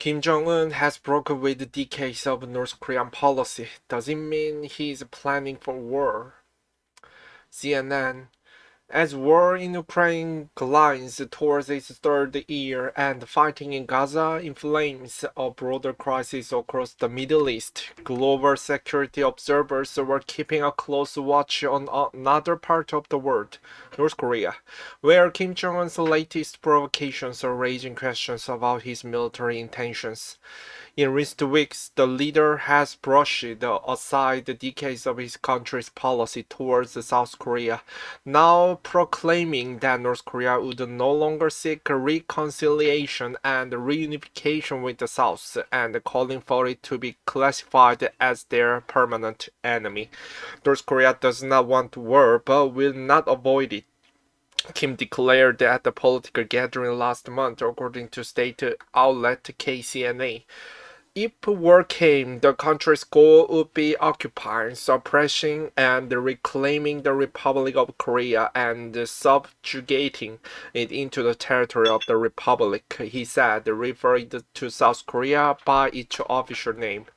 Kim Jong Un has broken with decades of North Korean policy. Does it mean he is planning for war? CNN. As war in Ukraine glides towards its third year and fighting in Gaza inflames a broader crisis across the Middle East, global security observers were keeping a close watch on another part of the world, North Korea, where Kim Jong Un's latest provocations are raising questions about his military intentions. In recent weeks, the leader has brushed aside the decades of his country's policy towards South Korea, now proclaiming that North Korea would no longer seek reconciliation and reunification with the South, and calling for it to be classified as their permanent enemy. North Korea does not want war, but will not avoid it. Kim declared at the political gathering last month, according to state outlet KCNA. If war came, the country's goal would be occupying, suppressing, and reclaiming the Republic of Korea and subjugating it into the territory of the Republic, he said, referring to South Korea by its official name.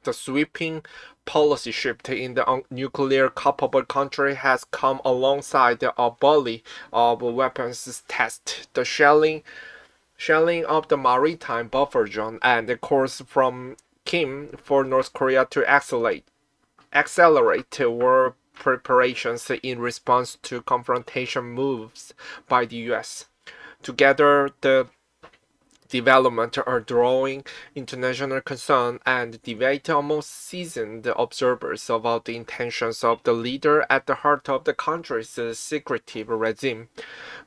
The sweeping policy shift in the nuclear capable country has come alongside a volley of weapons tests, the shelling of the maritime buffer zone, and the calls from Kim for North Korea to accelerate war preparations in response to confrontation moves by the US. Together, the development are drawing international concern and debate among seasoned observers about the intentions of the leader at the heart of the country's secretive regime.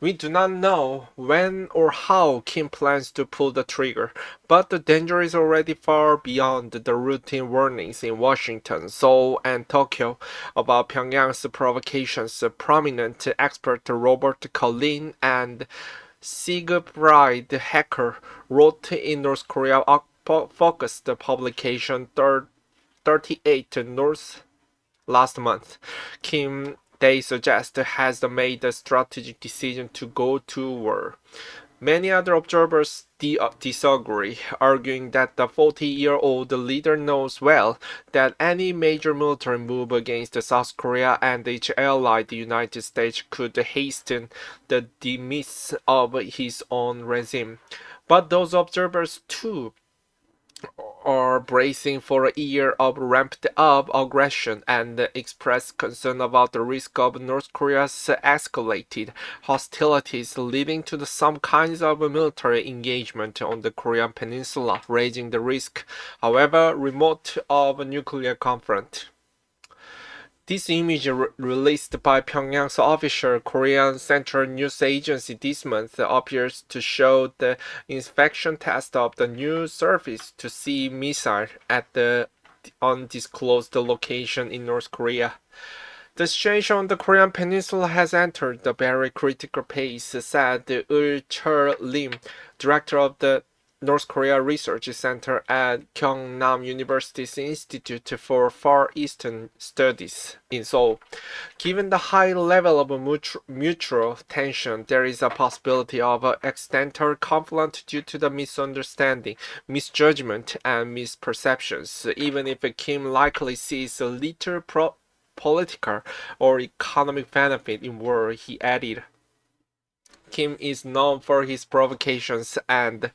We do not know when or how Kim plans to pull the trigger, but the danger is already far beyond the routine warnings in Washington, Seoul, and Tokyo about Pyongyang's provocations. Prominent expert Robert Collin and Siegfried Hacker wrote in North Korea focused publication 38 North last month. Kim, they suggest, has made a strategic decision to go to war. Many other observers disagree, arguing that the 40-year-old leader knows well that any major military move against South Korea and its ally, the United States, could hasten the demise of his own regime. But those observers, too, are bracing for a year of ramped-up aggression and express concern about the risk of North Korea's escalated hostilities leading to some kinds of military engagement on the Korean peninsula, raising the risk, however remote, of a nuclear conflict. This image released by Pyongyang's official Korean Central News Agency this month appears to show the inspection test of the new surface-to-sea missile at the undisclosed location in North Korea. The situation on the Korean peninsula has entered a very critical phase, said Ul Chul-lim, director of the North Korea Research Center at Gyeongnam University's Institute for Far Eastern Studies in Seoul. Given the high level of mutual tension, there is a possibility of an accidental conflict due to the misunderstanding, misjudgment, and misperceptions, even if Kim likely sees a little political or economic benefit in war, he added. Kim is known for his provocations and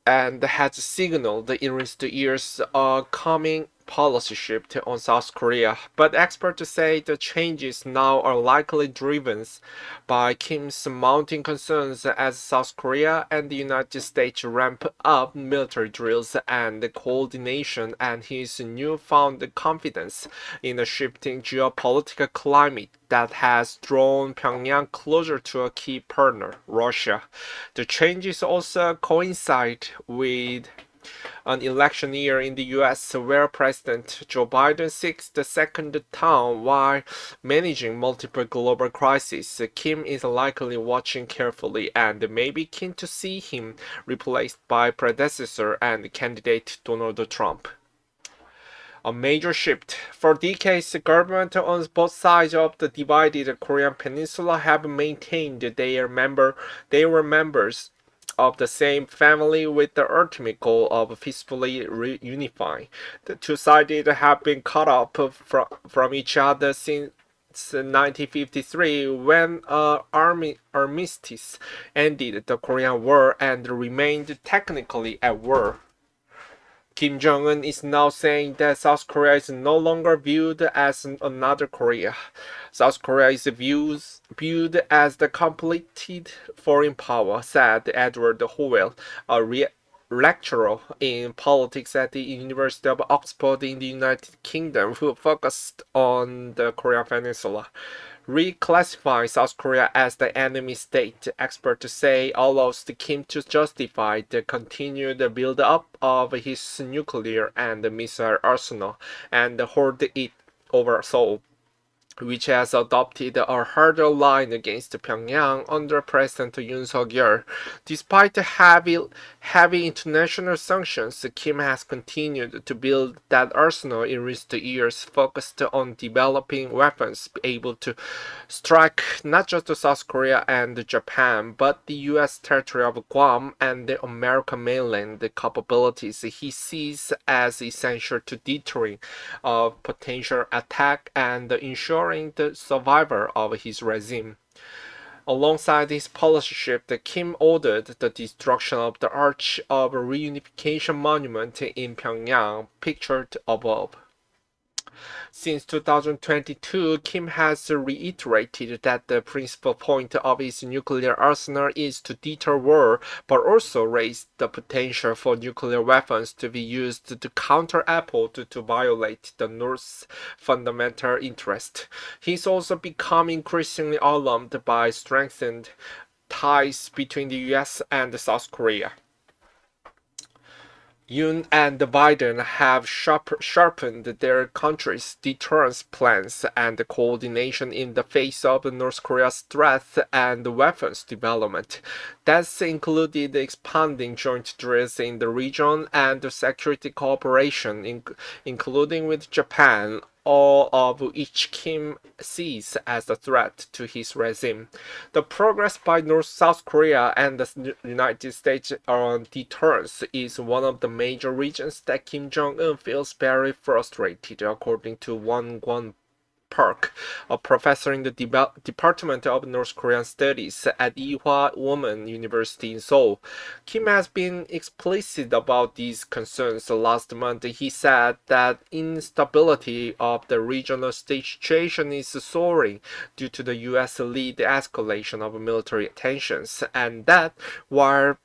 has signaled in recent years a coming policy shift on South Korea, but experts say the changes now are likely driven by Kim's mounting concerns as South Korea and the United States ramp up military drills and coordination, and his newfound confidence in the shifting geopolitical climate that has drawn Pyongyang closer to a key partner, Russia. The changes also coincide with an election year in the US where President Joe Biden seeks the second term while managing multiple global crises. Kim is likely watching carefully and may be keen to see him replaced by predecessor and candidate Donald Trump. A major shift. For decades, governments on both sides of the divided Korean peninsula have maintained they were members of the same family with the ultimate goal of peacefully reunifying. The two sides have been cut off from each other since 1953 when armistice ended the Korean War and remained technically at war. Kim Jong Un is now saying that South Korea is no longer viewed as another Korea. South Korea is viewed as the completed foreign power, said Edward Howell, a lecturer in politics at the University of Oxford in the United Kingdom, who focused on the Korean Peninsula. Reclassifying South Korea as the enemy state, experts say allows Kim to justify the continued build-up of his nuclear and missile arsenal and hold it over Seoul, which has adopted a harder line against Pyongyang under President Yoon Suk-yeol. Despite heavy international sanctions, Kim has continued to build that arsenal in recent years, focused on developing weapons able to strike not just South Korea and Japan, but the U.S. territory of Guam and the American mainland. The capabilities he sees as essential to deterring a potential attack and ensuring the survival of his regime. Alongside his policy shift, Kim ordered the destruction of the Arch of Reunification Monument in Pyongyang, pictured above. Since 2022, Kim has reiterated that the principal point of his nuclear arsenal is to deter war, but also raise the potential for nuclear weapons to be used to counter effort to violate the North's fundamental interest. He's also become increasingly alarmed by strengthened ties between the US and South Korea. Yoon and Biden have sharpened their country's deterrence plans and coordination in the face of North Korea's threats and weapons development. That's included expanding joint drills in the region and security cooperation, including with Japan, all of which Kim sees as a threat to his regime. The progress by South Korea and the United States on deterrence is one of the major reasons that Kim Jong Un feels very frustrated, according to Won Park, a professor in the Department of North Korean Studies at Ewha Women University in Seoul. Kim has been explicit about these concerns. Last month, he said that instability of the regional situation is soaring due to the US-led escalation of military tensions, and that while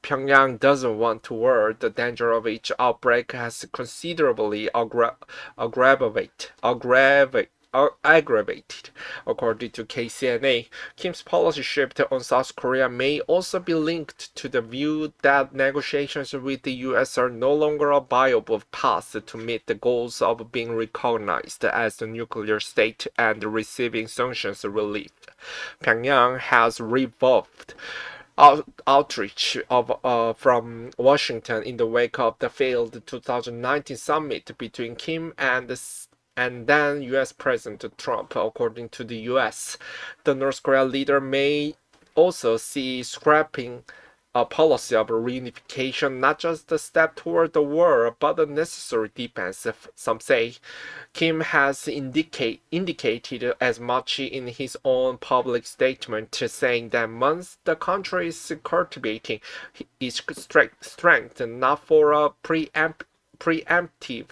Pyongyang doesn't want to war, the danger of each outbreak has considerably aggravated, according to KCNA. Kim's policy shift on South Korea may also be linked to the view that negotiations with the US are no longer a viable path to meet the goals of being recognized as a nuclear state and receiving sanctions relief. Pyongyang has revoked outreach from Washington in the wake of the failed 2019 summit between Kim and then U.S. President Trump, according to the U.S. The North Korea leader may also see scrapping a policy of reunification not just a step toward the war, but a necessary defense, some say. Kim has indicated as much in his own public statement, saying that once the country is cultivating its strength, not for a preemptive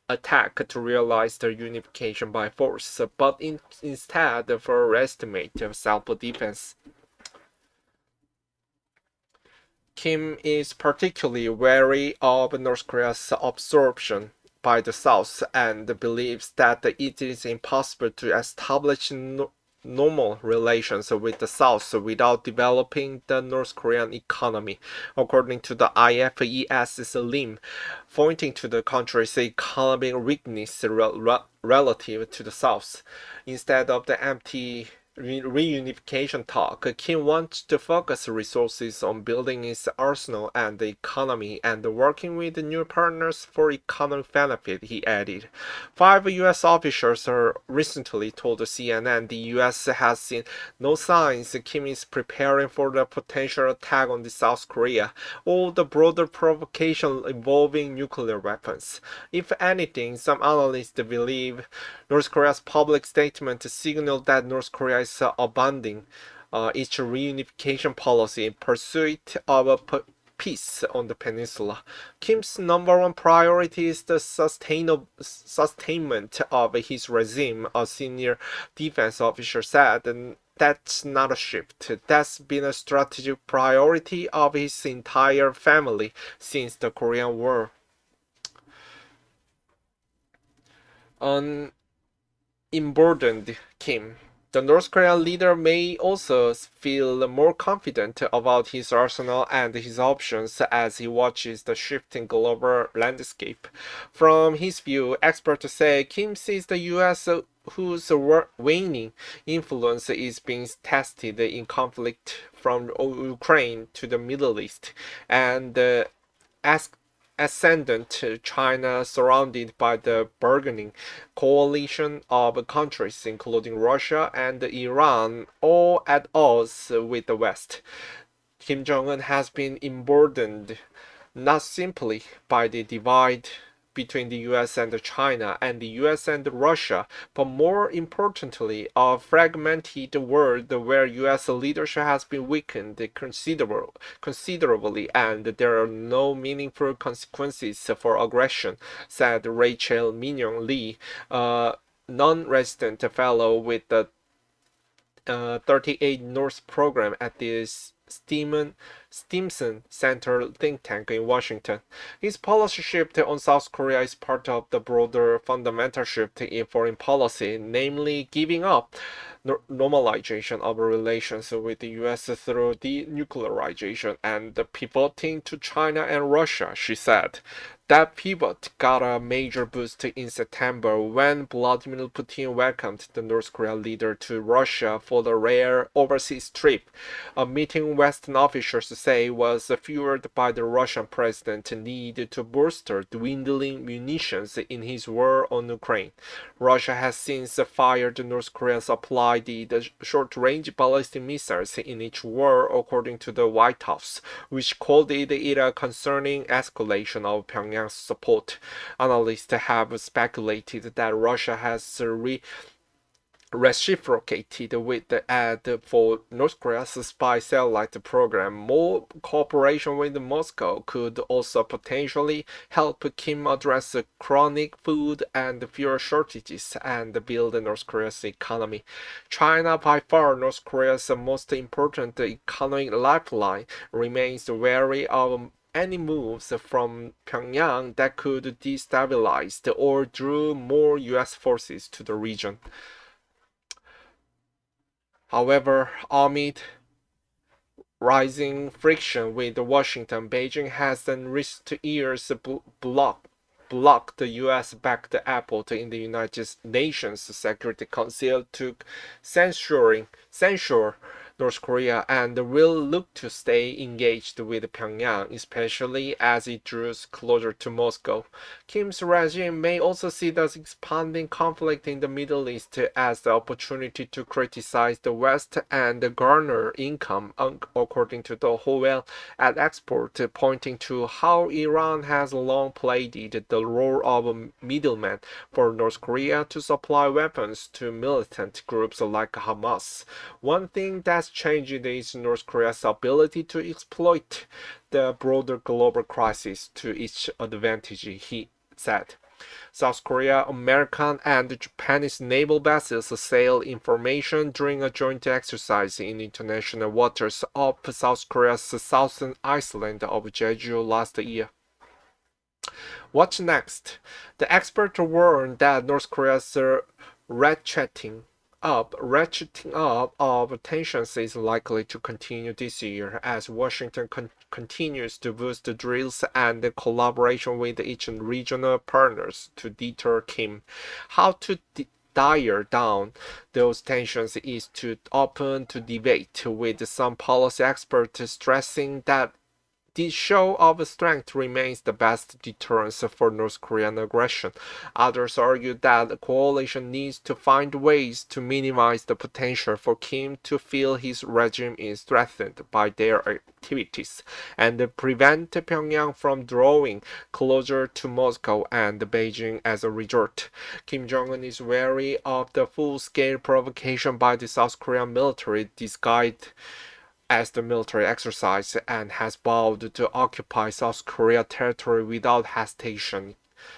attack to realize the unification by force, but instead for estimative self-defense. Kim is particularly wary of North Korea's absorption by the South and believes that it is impossible to establish normal relations with the South without developing the North Korean economy, according to the IFES's Lim, pointing to the country's economic weakness relative to the South. Instead of the empty reunification talk, Kim wants to focus resources on building its arsenal and the economy and working with new partners for economic benefit, he added. 5 U.S. officials recently told CNN the U.S. has seen no signs Kim is preparing for the potential attack on the South Korea or the broader provocation involving nuclear weapons. If anything, some analysts believe North Korea's public statement signaled that North Korea is abandoning its reunification policy in pursuit of peace on the peninsula. Kim's number one priority is the sustainment of his regime, a senior defense officer said. And that's not a shift. That's been a strategic priority of his entire family since the Korean War. Unburdened Kim. The North Korean leader may also feel more confident about his arsenal and his options as he watches the shifting global landscape. From his view, experts say Kim sees the U.S. whose waning influence is being tested in conflict from Ukraine to the Middle East, and ascendant China surrounded by the bargaining coalition of countries including Russia and Iran, all at odds with the West. Kim Jong Un has been emboldened not simply by the divide between the US and China and the US and Russia, but more importantly, a fragmented world where US leadership has been weakened considerably and there are no meaningful consequences for aggression, said Rachel Minyoung Lee, a non-resident fellow with the 38 North program at the Stimson Center think tank in Washington. His policy shift on South Korea is part of the broader fundamental shift in foreign policy, namely giving up normalization of relations with the US through denuclearization and pivoting to China and Russia, she said. That pivot got a major boost in September when Vladimir Putin welcomed the North Korean leader to Russia for the rare overseas trip, a meeting Western officials say was fueled by the Russian president's need to bolster dwindling munitions in his war on Ukraine. Russia has since fired North Korea's applied the short-range ballistic missiles in its war, according to the White House, which called it a concerning escalation of Pyongyang's support. Analysts have speculated that Russia has reciprocated with the ad for North Korea's spy satellite program. More cooperation with Moscow could also potentially help Kim address chronic food and fuel shortages and build North Korea's economy. China, by far North Korea's most important economic lifeline, remains wary of any moves from Pyongyang that could destabilize or draw more US forces to the region. However, amid rising friction with Washington, Beijing has in recent years blocked the US-backed Apple in the United Nations Security Council to censure North Korea and will look to stay engaged with Pyongyang, especially as it draws closer to Moscow. Kim's regime may also see the expanding conflict in the Middle East as the opportunity to criticize the West and garner income, according to the Howell at Export, pointing to how Iran has long played the role of a middleman for North Korea to supply weapons to militant groups like Hamas. One thing that's changed is North Korea's ability to exploit the broader global crisis to its advantage, he said. South Korea, American, and Japanese naval vessels sailed information during a joint exercise in international waters off South Korea's southern island of Jeju last year. What's next? The expert warned that North Korea's ratcheting up of tensions is likely to continue this year as Washington continues to boost drills and collaboration with its regional partners to deter Kim. How to dial down those tensions is to open to debate, with some policy experts stressing that this show of strength remains the best deterrence for North Korean aggression. Others argue that the coalition needs to find ways to minimize the potential for Kim to feel his regime is threatened by their activities, and prevent Pyongyang from drawing closer to Moscow and Beijing as a result. Kim Jong Un is wary of the full-scale provocation by the South Korean military disguised as the military exercise, and has vowed to occupy South Korea territory without hesitation,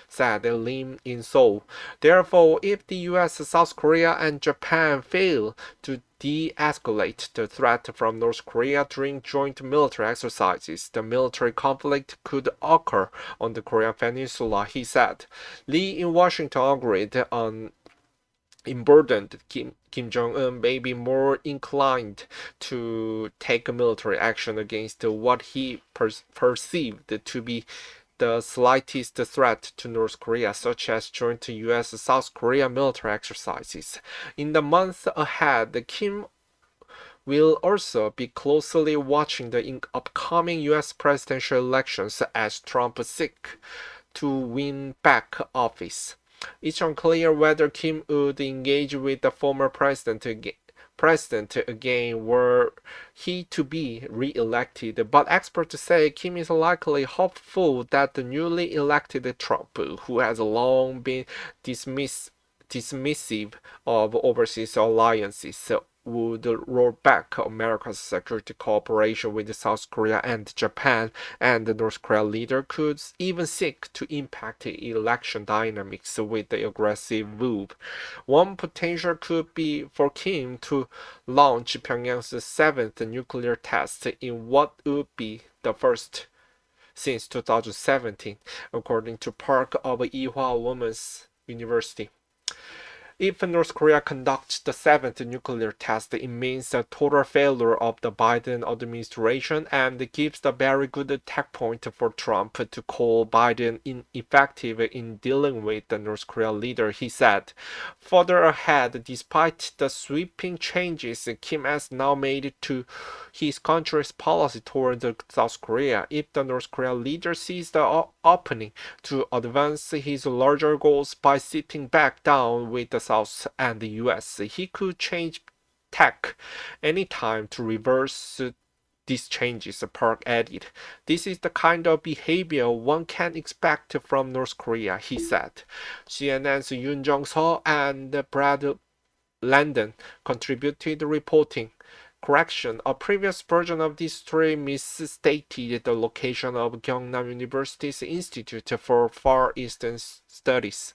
said Lim in Seoul. Therefore, if the US, South Korea, and Japan fail to de-escalate the threat from North Korea during joint military exercises, the military conflict could occur on the Korean Peninsula, he said. Lee in Washington agreed on emboldened Kim Jong-un may be more inclined to take military action against what he perceived to be the slightest threat to North Korea, such as joint US-South Korea military exercises. In the months ahead, Kim will also be closely watching the upcoming US presidential elections as Trump seeks to win back office. It's unclear whether Kim would engage with the former president again were he to be re-elected, but experts say Kim is likely hopeful that the newly elected Trump, who has long been dismissive of overseas alliances, would roll back America's security cooperation with South Korea and Japan, and the North Korea leader could even seek to impact election dynamics with the aggressive move. One potential could be for Kim to launch Pyongyang's seventh nuclear test in what would be the first since 2017, according to Park of Ewha Women's University. If North Korea conducts the seventh nuclear test, it means a total failure of the Biden administration and gives a very good attack point for Trump to call Biden ineffective in dealing with the North Korea leader, he said. Further ahead, despite the sweeping changes Kim has now made to his country's policy toward South Korea, if the North Korea leader sees the opening to advance his larger goals by sitting back down with the South and the US, he could change tack anytime to reverse these changes, Park added. This is the kind of behavior one can expect from North Korea, he said. CNN's Yoon Jong-seo and Brad Landon contributed reporting. Correction, a previous version of this story misstated the location of Gyeongnam University's Institute for Far Eastern Studies.